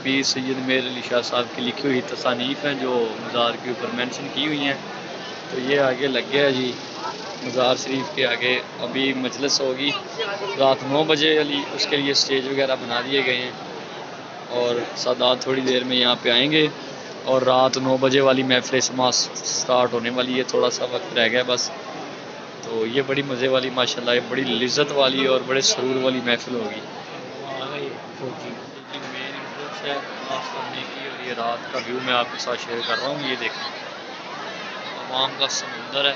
پیر سید میر علی شاہ صاحب کی لکھی ہوئی تصانیف ہیں جو مزار کے اوپر مینشن کی ہوئی ہیں. تو یہ آگے لگ گیا جی مزار شریف کے آگے. ابھی مجلس ہوگی رات 9 بجے والی، اس کے لیے اسٹیج وغیرہ بنا دیے گئے ہیں اور سادات تھوڑی دیر میں یہاں پہ آئیں گے اور رات 9 بجے والی محفل سماعت سٹارٹ ہونے والی ہے. تھوڑا سا وقت رہ گیا بس. تو یہ بڑی مزے والی ماشاءاللہ یہ بڑی لذت والی اور بڑے سرور والی محفل ہوگی. مین انٹرنس ہے آستانے کی اور یہ رات کا ویو میں آپ کے ساتھ شیئر کر رہا ہوں. یہ دیکھیں عوام کا سمندر ہے.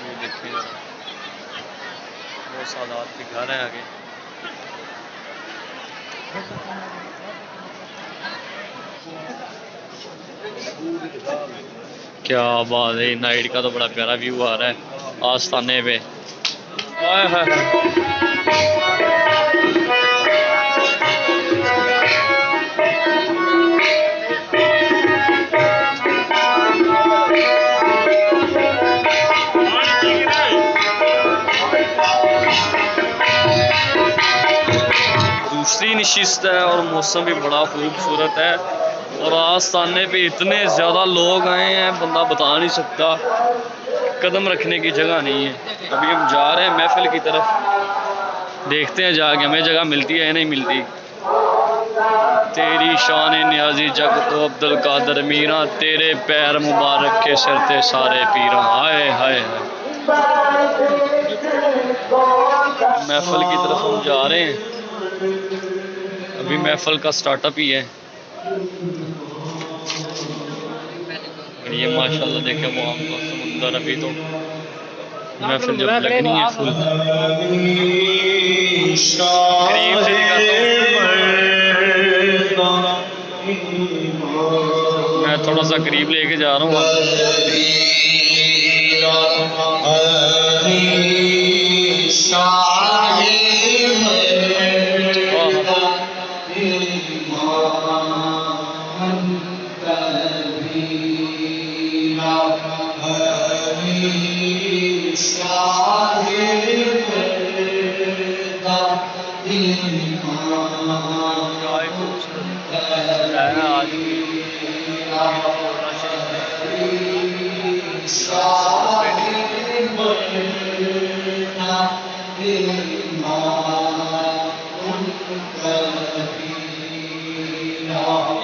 یہ دیکھیں وہ سادات کے گھر ہیں آگے. کیا بات ہے، نائٹ کا تو بڑا پیارا ویو آ رہا ہے آستانے پہ. دوسری نشست ہے اور موسم بھی بڑا خوبصورت ہے اور آستانے پہ اتنے زیادہ لوگ آئے ہیں بندہ بتا نہیں سکتا، قدم رکھنے کی جگہ نہیں ہے. ابھی ہم جا رہے ہیں محفل کی طرف، دیکھتے ہیں جا کے ہمیں جگہ ملتی ہے یا نہیں ملتی. تیری شان نیازی جگ تو عبد القادر میراں، تیرے پیر مبارک کے سر تے سارے پیراں. ہائے ہائے ہائے. محفل کی طرف ہم جا رہے ہیں، ابھی محفل کا سٹارٹ اپ ہی ہے. اور یہ ماشاءاللہ دیکھیں وہ عام کا سمندر. ابھی تو محفل جب لگنی ہے فل. قریب سے دکھاتا ہوں، میں تھوڑا سا قریب لے کے جا رہا ہوں.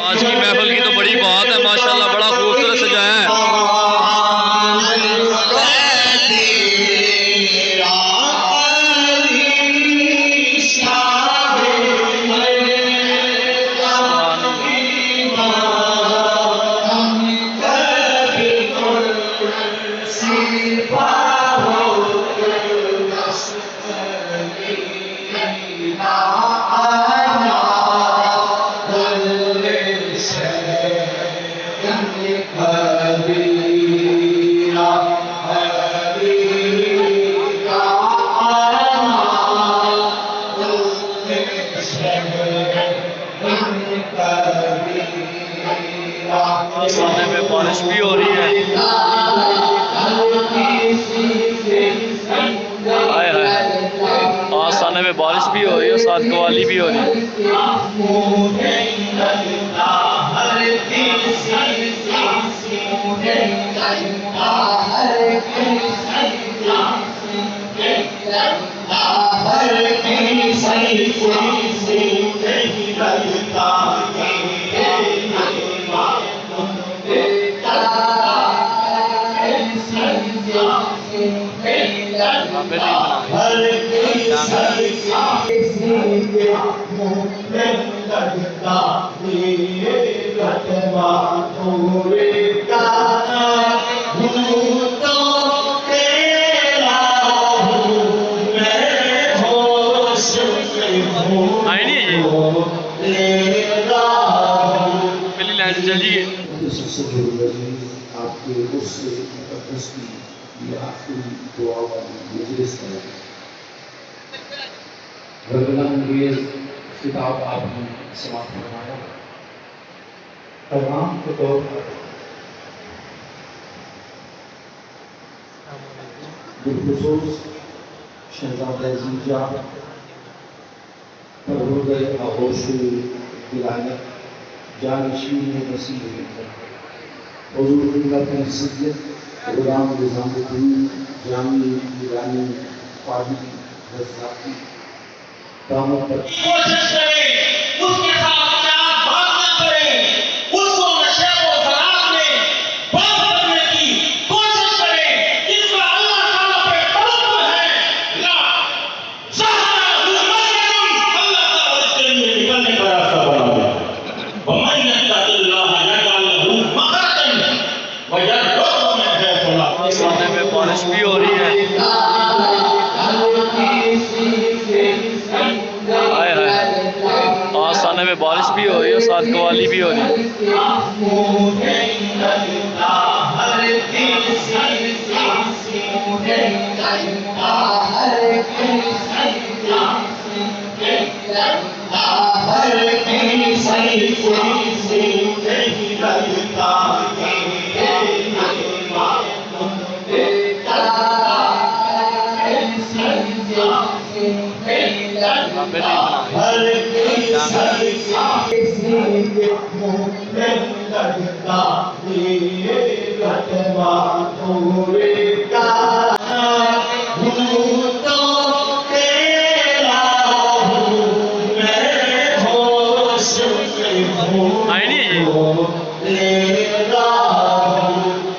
آج کی محفل کی تو بڑی بات ہے ماشاءاللہ، بڑا خوبصورت سجایا ہے. آستانے میں بارش بھی ہو رہی ہے. آستانے میں بارش بھی ہو رہی ہے، ساتھ قوالی بھی ہو رہی ہے. پہلی لائن چلیے. آپ کے اس مقدس کی یہ آخری دعا والی مجلس ہے. رنگلا انگیز خطاب آپ نے سماعت فرمایا. پیغام کے طور پر بالخصوص شہزادہ زیجا پرور حضور آغوش ولایت جانشین نصیب حضور خدمت سید غلام نظام الدین جامی ایرانی قادری رزاقی دامت پر کوشش کریں اس کے ساتھ کیا بات نہ کریں اس کو نشے و شراب میں بند کرنے کی کوشش کریں جس کا اللہ تعالیٰ پہ توکل ہے لا زہرہ مسجد اللہ تعالیٰ اس کے لیے نکلنے کا راستہ بنا دے وَمَن يَتَّقِ اللَّهَ يَجْعَل لَّهُ مَخْرَجًا وَيَرْزُقْهُ مِنْ حَيْثُ لَا آسانے میں بارش بھی ہو رہی ہے. ہائے ہائے آسانے میں بارش بھی ہو رہی ہے، ساتھ قوالی بھی ہو رہی ہے.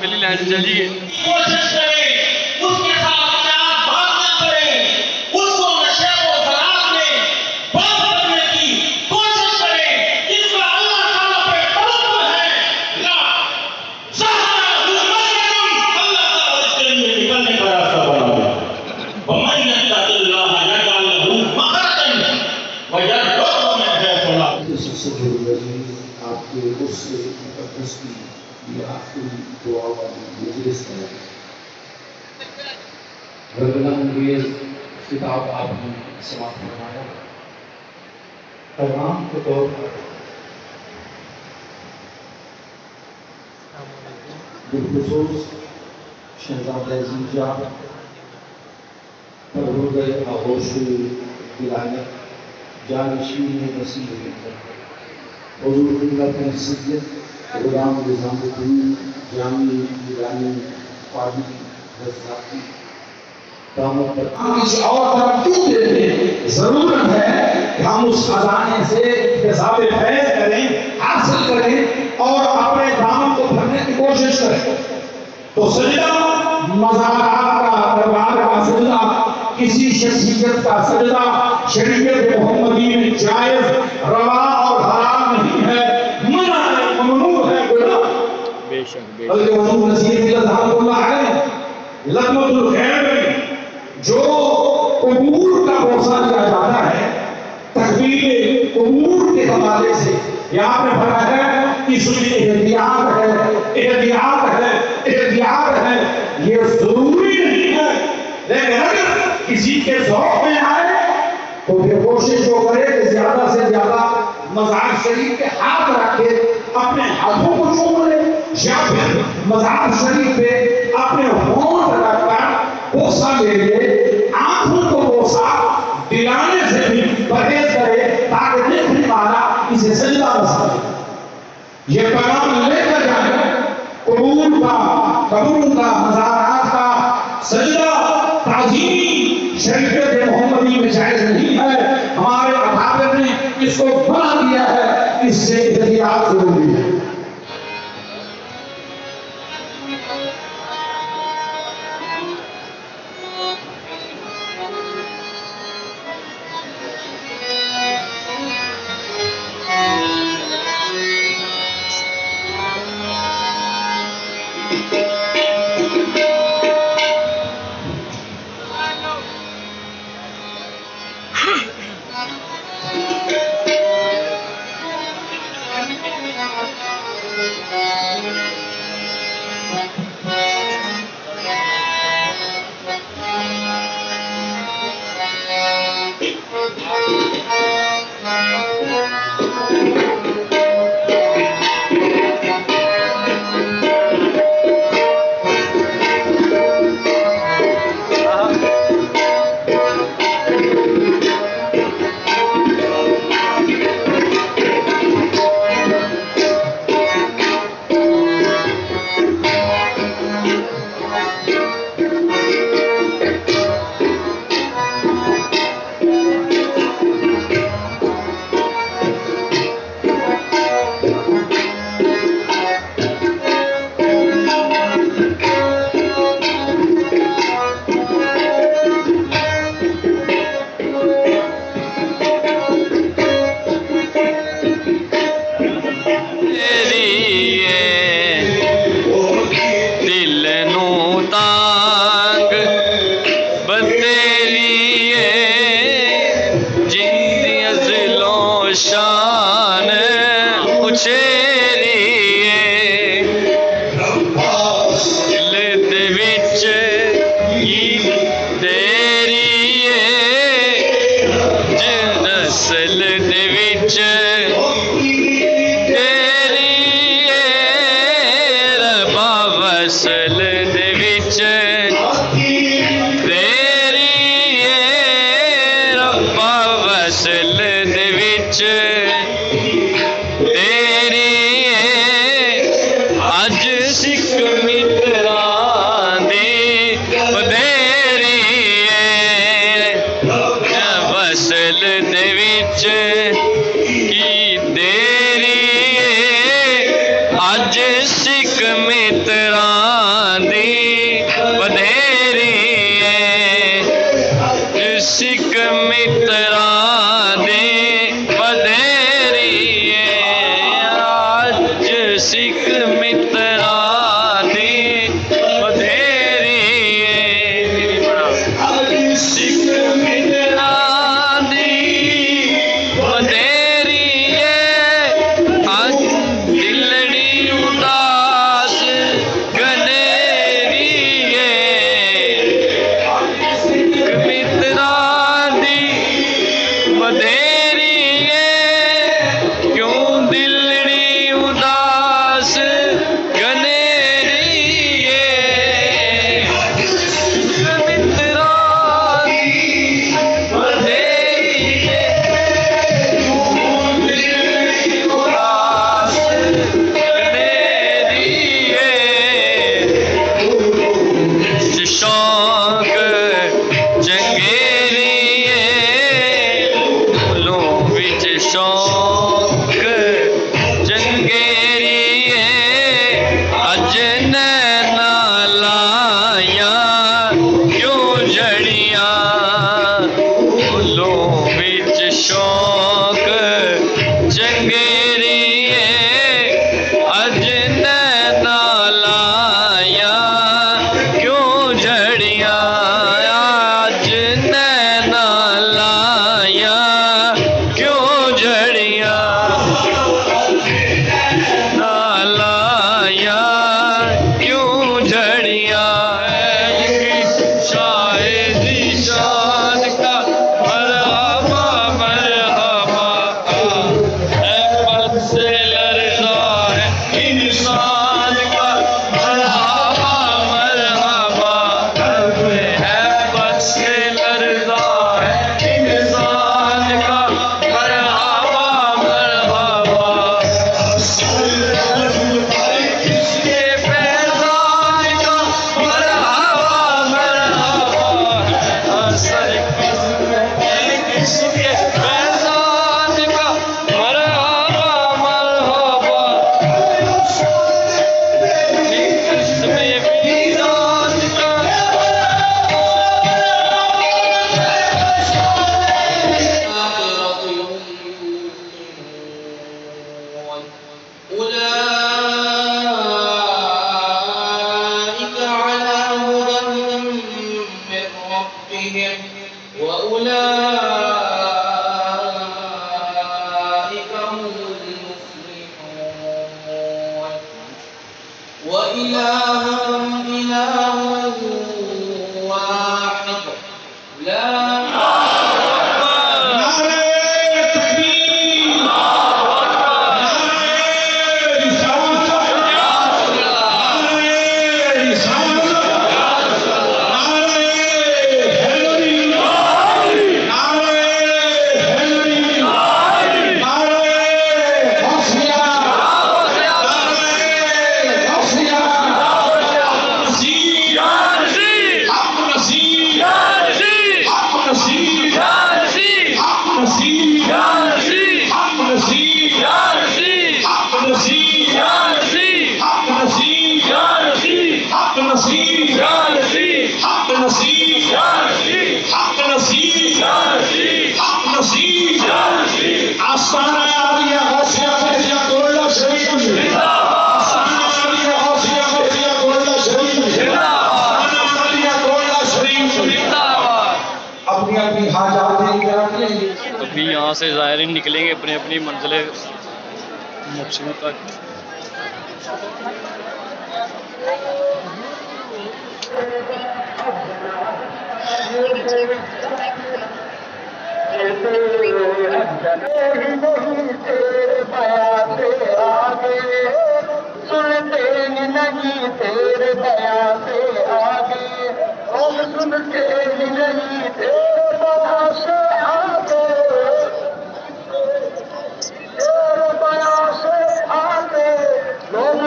پہلی لائن چلی گئی. کوشش کریں اس کے ساتھ کیا بات نہ کریں اس کو نشے و شراب میں بند کرنے کی کوشش کریں جس کا اللہ تعالیٰ پہ توکل ہے لا زہرہ مسجد اللہ تعالیٰ اس کے لیے نکلنے کا راستہ بنا دے وَمَن يَتَّقِ اللَّهَ يَجْعَل لَّهُ مَخْرَجًا وَيَرْزُقْهُ مِنْ حَيْثُ لَا سجل العزیز آپ کے عرص مقدس کی یہ آخری دعا والی مجلس ہے. رنگنا انگیز خطاب آپ نے سماعت فرمایا. پیغام کے طور پر بالخصوص شہزادہ زیجا پرورد آغوش ولایت جانشین نصیب حضور خدمت سید غلام نظام الدین جامی ایرانی قادری رزاقی دامت پر کسی اور طرف کیوں دیتے ہیں؟ ضرورت ہے کہ ہم اس خزانے سے اکتساب فیض کریں، حاصل کریں اور اپنے دامن کو بھرنے کی کوشش کریں. تو سجدہ مزارات کا، دربار کا سجدہ، کسی شخصیت کا سجدہ شریعت محمدی میں جائز، روا اور حرام نہیں ہے، منع ہے، ممنوع ہے، گناہ. بے شک بے بلکہ شک. حضور نصیر رحمۃ اللہ علیہ لقمۃ الخیر میں جو قبور کا بوسہ دیا جاتا ہے تقبیل قبور کے حوالے سے، یہاں پہ فرمایا ہے اس میں احتیاط ہے، احتیاط ہے، احتیاط ہے. یہ ضروری نہیں ہے، لیکن اگر کسی کے ذوق میں آئے تو پھر کوشش وہ کرے کہ زیادہ سے زیادہ مزار شریف کے ہاتھ رکھے، اپنے ہاتھوں کو چوم لے، یا پھر مزار شریف پہ اپنے ہونٹ رکھ کر بوسہ لے لے. آنکھوں کو بوسہ دلانے سے بھی پرہیز کرے تاکہ دیکھنے والا اسے سجدہ نہ سمجھے. یہ پیغام لے کر جائے قبور کا، قبروں کا، مزارات کا سجدہ تعظیمی شریعت محمدی میں جائز نہیں ہے. ہمارے اکابر نے اس کو بنا دیا ہے، اس سے احتیاط ضروری ہے. شان اچھیریے دل دے وچ کی تیری جن نسل دے وچ تیری ربا وصل دے وچ تیری ربا وصل دے وچ تیری اج سکھ متراں دی بدیری وصل دے وچ کی دیری اج سکھ متراں دی بدیری سکھ متراں دی بدیری اج سکھ متراں دی بدیری سکھ متراں دی بدیری اج دلڑی اداس گنیری سکھ متراں دی بدیری کیوں دلڑی اداس گنیری سکھ متراں دی بدیری کیوں دلڑی اداس گنیری شوق چنگیری پھولوں وچ شوق چنگیری اج نینا لائیاں کیوں جڑیاں پھولوں وچ شوق چنگیری اج نینا لائیاں کیوں جڑیاں اج نینا لائیاں کیوں جڑیاں لائیاں کیوں جڑیاں شاہدی شان کا مرحبا مرحبا احمد سے لرزا ہے انسان کا مرحبا مرحبا احمد سے لرزا ہے انسان کا مرحبا مرحبا اس کے فیضان کا مرحبا مرحبا اثر اس کے فیضان کا مرحبا مرحبا اس میں فیضان کا أولئك على هدى من ربهم وأولئك هم المفلحون وإلهكم إله واحد لا نعرہ تکبیر، نعرہ رسالت، نعرہ رسالت، نعرہ حیدری، نعرہ حیدری، نعرہ غوثیہ، نعرہ غوثیہ، نصیر، حق نصیر، حق نصیر، حق نصیر، حق نصیر، حق نصیر، حق نصیر، حق نصیر، حق نصیر، حق نصیر، حق نصیر، آستانہ عالیہ غوثیہ مرزیہ گولڈا شریف، آستانہ عالیہ غوثیہ مرزیہ گولڈا شریف، آستانہ عالیہ گولڈا شریف، اپنی اپنی حاجات لے کر رکھ لیں گے. ابھی یہاں سے زائرین نکلیں گے اپنی اپنی منزل مقصود تک.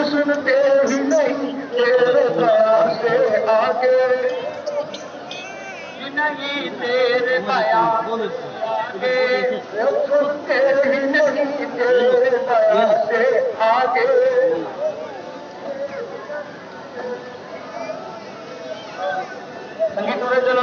سنتے ہی نہیں تیرے بیان سے آگے نہیں تیرے بیان آگے سنتے ہی نہیں تیرے بیان سے آگے سنگیت ٹوڑے چلو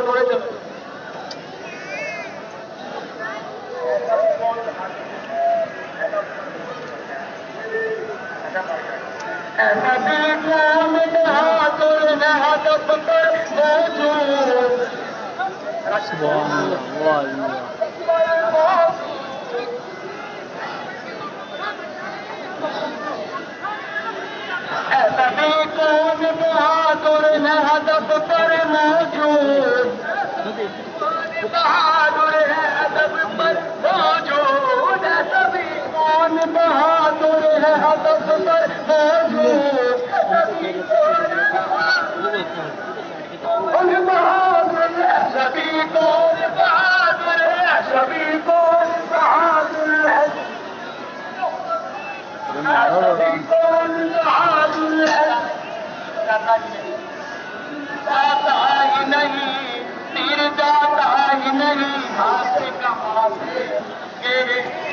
نہیں